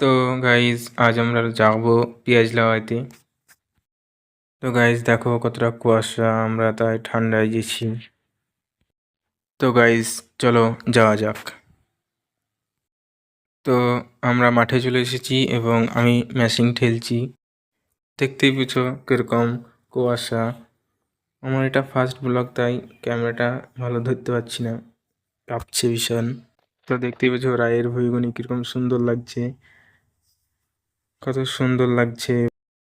তো গাইজ আজ আমরা যাবো পেঁয়াজ লাগাইতে। তো গাইজ দেখো কতটা কুয়াশা, আমরা তাই ঠান্ডায় গেছি। তো গাইজ চলো যাওয়া যাক। তো আমরা মাঠে চলে এসেছি এবং আমি মেশিন ঠেলছি। দেখতেই পেছো কিরকম কুয়াশা। আমার এটা ফার্স্ট ব্লগ, তাই ক্যামেরাটা ভালো ধরতে পারছি না, কাঁপছে ভীষণ। তো দেখতেই পেছো রায়ের ভূমিগুনি কিরকম সুন্দর লাগছে, কত সুন্দর লাগছে।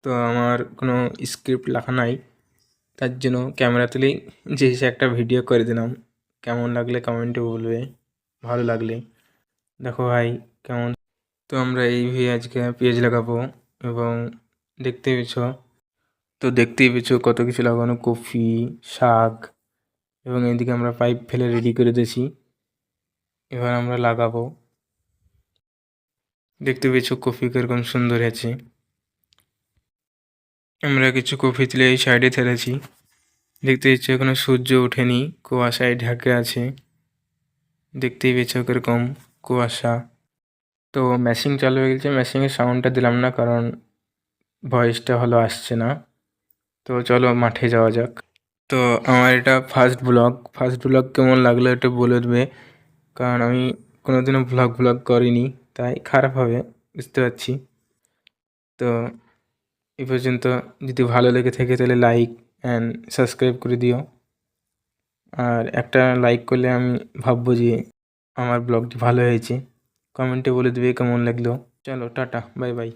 তো আমার কোনো স্ক্রিপ্ট লেখা নাই, তার জন্য ক্যামেরা তুলেই যে একটা ভিডিও করে দিলাম। কেমন লাগলে কমেন্টে বলবে, ভালো লাগলে। দেখো ভাই কেমন। তো আমরা এই আজকে পেঁয়াজ লাগাবো এবং দেখতেই পেয়েছো কত কিছু লাগানো, কফি, শাক, এবং এদিকে আমরা পাইপ ফেলে রেডি করে দিয়েছি। এবার আমরা লাগাবো। দেখতে পেয়েছো কফি কিরকম সুন্দর আছে। আমরা কিছু কফি তুলে এই সাইডে ফেলেছি। দেখতে পাচ্ছ এখনো সূর্য ওঠেনি, কুয়াশায় ঢাকে আছে। দেখতেই পেয়েছো কিরকম কুয়াশা। তো মেশিন চালু হয়ে গেছে, মেশিনের সাউন্ডটা দিলাম না কারণ ভয়েসটা ভালো আসছে না। তো চলো মাঠে যাওয়া যাক। তো আমার এটা ফার্স্ট ব্লগ কেমন লাগলো এটা বলে দেবে, কারণ আমি কোনোদিনও ব্লগ করিনি, তাই খারাপ হবে বুঝতে পারছি। তো এই পর্যন্ত যদি ভালো লেগে থাকে তাহলে লাইক অ্যান্ড সাবস্ক্রাইব করে দিও। আর একটা লাইক করলে আমি ভাববো যে আমার ব্লগটি ভালো হয়েছে। কমেন্টে বলে দেবে কেমন লাগলো। চলো টাটা, বাই বাই।